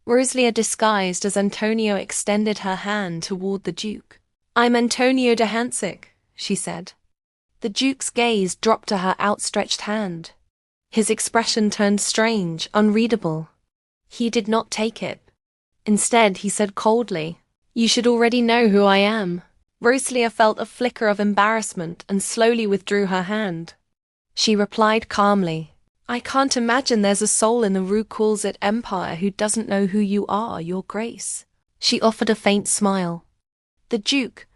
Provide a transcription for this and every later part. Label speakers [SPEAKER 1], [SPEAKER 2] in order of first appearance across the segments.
[SPEAKER 1] Roselia disguised as Antonio extended her hand toward the Duke. "I'm Antonio de Hansik," she said. The Duke's gaze dropped to her outstretched hand. His expression turned strange, unreadable. He did not take it. Instead, he said coldly, "You should already know who I am." Roselia felt a flicker of embarrassment and slowly withdrew her hand. She replied calmly, "I can't imagine there's a soul in the Rue Calls-It Empire who doesn't know who you are, Your Grace." She offered a faint smile. The Duke,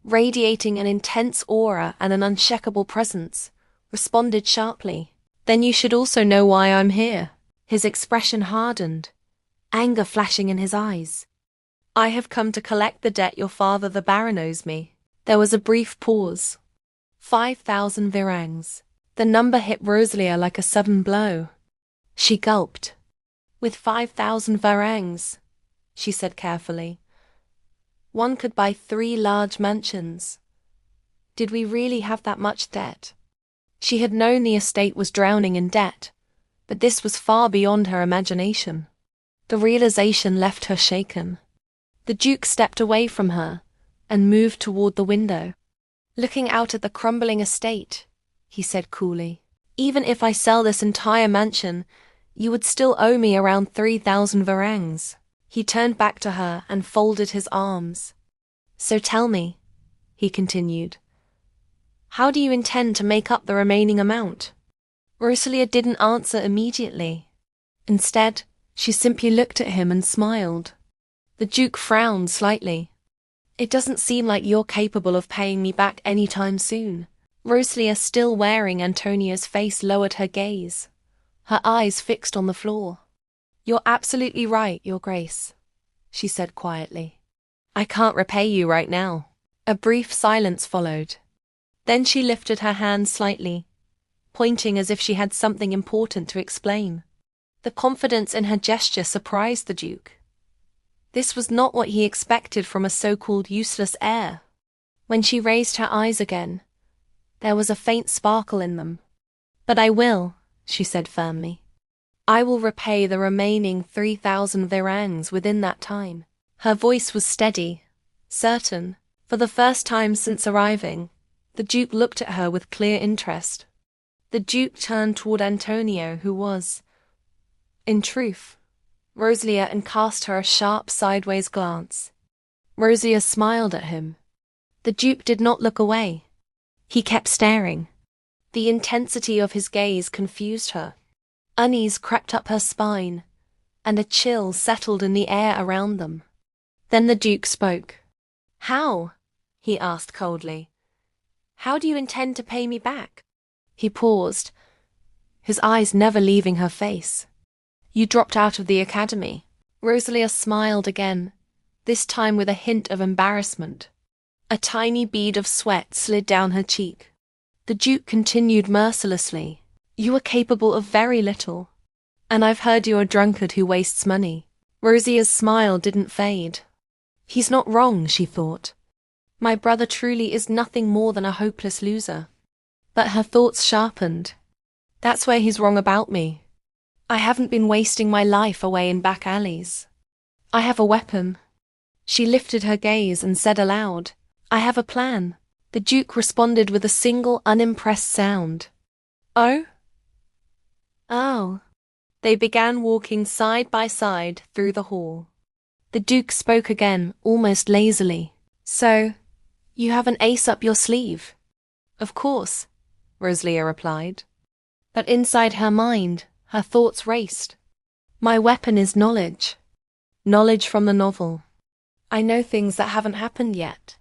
[SPEAKER 1] radiating an intense aura and an unshakable presence, responded sharply, "Then you should also know why I'm here." His expression hardened, anger flashing in his eyes. "I have come to collect the debt your father the Baron owes me." There was a brief pause. 5,000 virangs. The number hit Roselia like a sudden blow. She gulped. "With 5,000 virangs," she said carefully, "one could buy 3 large mansions. Did we really have that much debt?" She had known the estate was drowning in debt, but this was far beyond her imagination. The realization left her shaken. The Duke stepped away from her and moved toward the window. "Looking out at the crumbling estate," he said coolly, "even if I sell this entire mansion, you would still owe me around 3,000 virangs." He turned back to her and folded his arms. "So tell me," he continued, "how do you intend to make up the remaining amount?" Roselia didn't answer immediately. Instead, she simply looked at him and smiled. The Duke frowned slightly. "It doesn't seem like you're capable of paying me back anytime soon." Roselia, still wearing Antonio's face, lowered her gaze, her eyes fixed on the floor. "You're absolutely right, Your Grace," she said quietly. "I can't repay you right now." A brief silence followed. Then she lifted her hand slightly, pointing as if she had something important to explain. The confidence in her gesture surprised the Duke. This was not what he expected from a so-called useless heir. When she raised her eyes again, there was a faint sparkle in them. "But I will," she said firmly. "I will repay the remaining 3,000 virangs within that time." Her voice was steady, certain. For the first time since arriving, the Duke looked at her with clear interest. The Duke turned toward Antonio, who was, in truth, Roselia, and cast her a sharp sideways glance. Roselia smiled at him. The Duke did not look away. He kept staring. The intensity of his gaze confused her. Unease crept up her spine, and a chill settled in the air around them. Then the Duke spoke. "How?" he asked coldly. "How do you intend to pay me back?" He paused, his eyes never leaving her face. "You dropped out of the academy." Roselia smiled again, this time with a hint of embarrassment. A tiny bead of sweat slid down her cheek. The Duke continued mercilessly, "You are capable of very little, and I've heard you're a drunkard who wastes money." Roselia's smile didn't fade. He's not wrong, she thought. My brother truly is nothing more than a hopeless loser. But her thoughts sharpened. That's where he's wrong about me. I haven't been wasting my life away in back alleys. I have a weapon. She lifted her gaze and said aloud, "I have a plan." The Duke responded with a single unimpressed sound. "Oh?" "Oh." They began walking side by side through the hall. The Duke spoke again, almost lazily. "So, you have an ace up your sleeve?" "Of course," Roselia replied. But inside her mind, her thoughts raced. "My weapon is knowledge. Knowledge from the novel. I know things that haven't happened yet."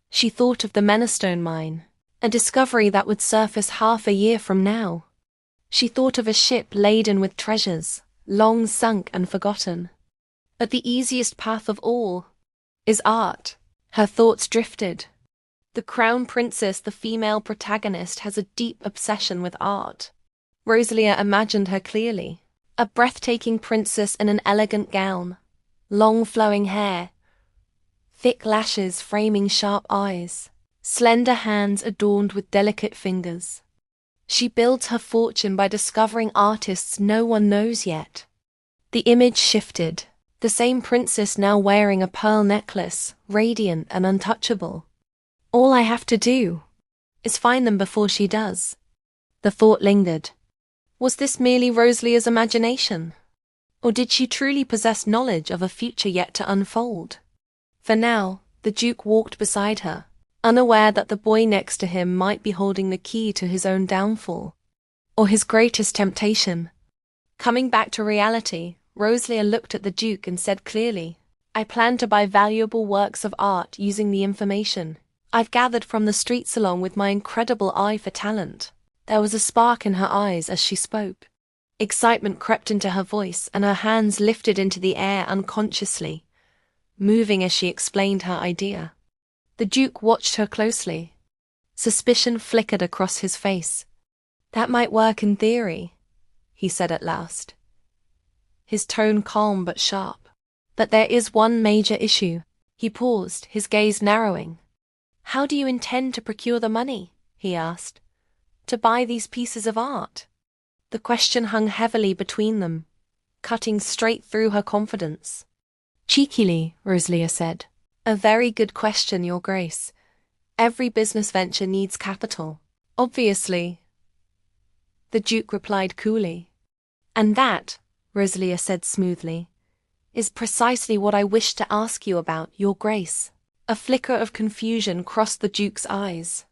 [SPEAKER 1] She thought of the Menestone mine, a discovery that would surface half a year from now. She thought of a ship laden with treasures, long sunk and forgotten. But the easiest path of all is art. Her thoughts drifted. The Crown Princess, the female protagonist, has a deep obsession with art. Roselia imagined her clearly. A breathtaking princess in an elegant gown, long flowing hair, thick lashes framing sharp eyes, slender hands adorned with delicate fingers. She builds her fortune by discovering artists no one knows yet. The image shifted. The same princess now wearing a pearl necklace, radiant and untouchable. All I have to do is find them before she does. The thought lingered. Was this merely Roselia's imagination? Or did she truly possess knowledge of a future yet to unfold? For now, the Duke walked beside her, unaware that the boy next to him might be holding the key to his own downfall, or his greatest temptation. Coming back to reality, Roselia looked at the Duke and said clearly, I plan to buy valuable works of art using the information I've gathered from the street salon with my incredible eye for talent. There was a spark in her eyes as she spoke. Excitement crept into her voice and her hands lifted into the air unconsciously, moving as she explained her idea. The Duke watched her closely. Suspicion flickered across his face. That might work in theory, he said at last, his tone calm but sharp. But there is one major issue. He paused, his gaze narrowing. How do you intend to procure the money? He asked. To buy these pieces of art? The question hung heavily between them, cutting straight through her confidence. Cheekily, Roselia said. A very good question, Your Grace. Every business venture needs capital. Obviously, the Duke replied coolly. And that, Roselia said smoothly, is precisely what I wish to ask you about, Your Grace. A flicker of confusion crossed the Duke's eyes.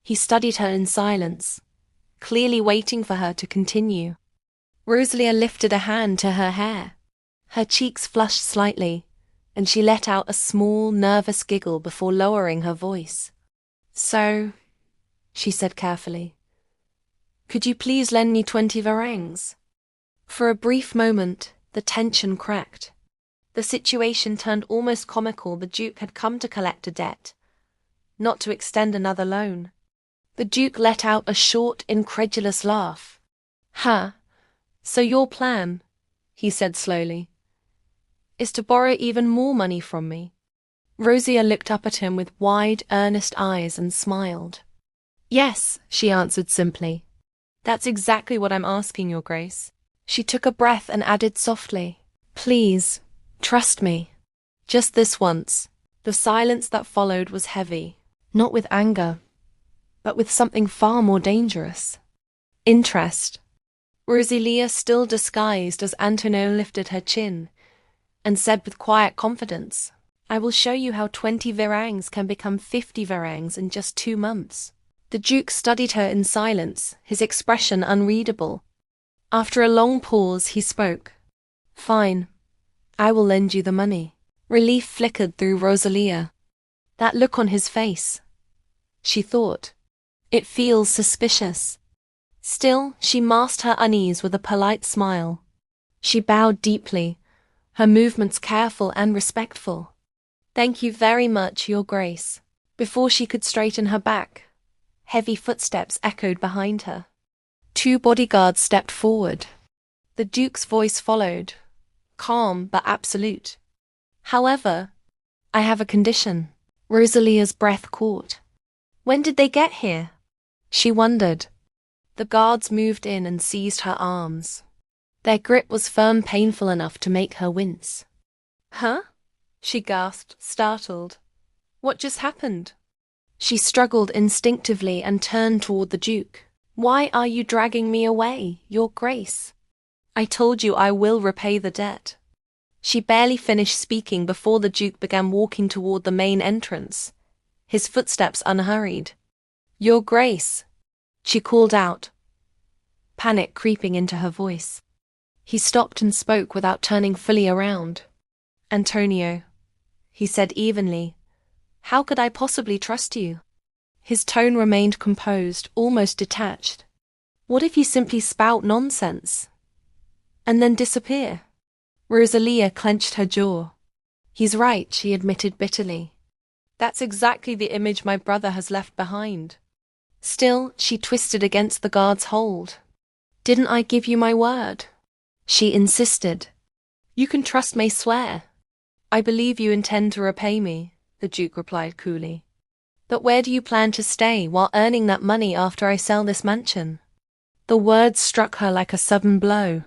[SPEAKER 1] He studied her in silence, clearly waiting for her to continue. Roselia lifted a hand to her hair. Her cheeks flushed slightly, and she let out a small, nervous giggle before lowering her voice. So, she said carefully, could you please lend me 20 varangs? For a brief moment, the tension cracked. The situation turned almost comical. The Duke had come to collect a debt, not to extend another loan. The Duke let out a short, incredulous laugh. Huh, so your plan, he said slowly, is to borrow even more money from me? Roselia looked up at him with wide, earnest eyes and smiled. Yes, she answered simply. That's exactly what I'm asking, Your Grace. She took a breath and added softly, Please, trust me. Just this once. The silence that followed was heavy, not with anger, but with something far more dangerous. Interest. Roselia still disguised as Antonio lifted her chin and said with quiet confidence, I will show you how 20 varangs can become 50 varangs in just 2 months. The Duke studied her in silence, his expression unreadable. After a long pause, he spoke. Fine. I will lend you the money. Relief flickered through Roselia. That look on his face. She thought. It feels suspicious. Still, she masked her unease with a polite smile. She bowed deeply, her movements careful and respectful. Thank you very much, Your Grace. Before she could straighten her back, heavy footsteps echoed behind her. 2 bodyguards stepped forward. The Duke's voice followed, calm but absolute. However, I have a condition. Roselia's breath caught. When did they get here? She wondered. The guards moved in and seized her arms. Their grip was firm, painful enough to make her wince. Huh? She gasped, startled. What just happened? She struggled instinctively and turned toward the Duke. Why are you dragging me away, Your Grace? I told you I will repay the debt. She barely finished speaking before the Duke began walking toward the main entrance, his footsteps unhurried. Your Grace, she called out, panic creeping into her voice. He stopped and spoke without turning fully around. Antonio, he said evenly, how could I possibly trust you? His tone remained composed, almost detached. What if you simply spout nonsense and then disappear? Roselia clenched her jaw. He's right, she admitted bitterly. That's exactly the image my brother has left behind. Still, she twisted against the guard's hold. Didn't I give you my word? She insisted. You can trust me, swear. I believe you intend to repay me, the Duke replied coolly. But where do you plan to stay while earning that money after I sell this mansion? The words struck her like a sudden blow.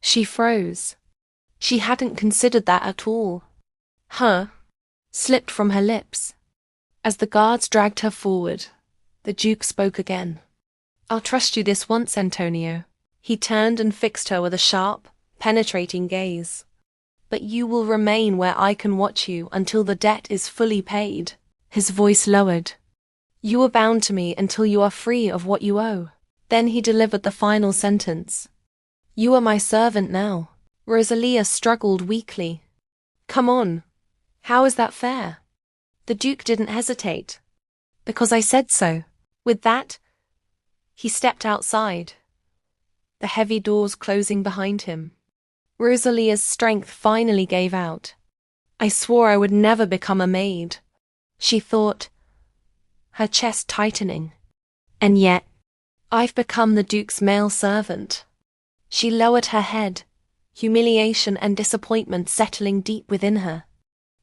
[SPEAKER 1] She froze. She hadn't considered that at all. Huh? Slipped from her lips. As the guards dragged her forward, the Duke spoke again. I'll trust you this once, Antonio. He turned and fixed her with a sharp, penetrating gaze. But you will remain where I can watch you until the debt is fully paid. His voice lowered. You are bound to me until you are free of what you owe. Then he delivered the final sentence. You are my servant now. Roselia struggled weakly. Come on. How is that fair? The Duke didn't hesitate. Because I said so. With that, he stepped outside, the heavy doors closing behind him. Roselia's strength finally gave out. I swore I would never become a maid, she thought, her chest tightening. And yet, I've become the Duke's male servant. She lowered her head, humiliation and disappointment settling deep within her.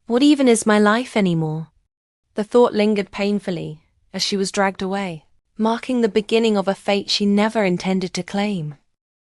[SPEAKER 1] What even is my life anymore? The thought lingered painfully as she was dragged away, marking the beginning of a fate she never intended to claim.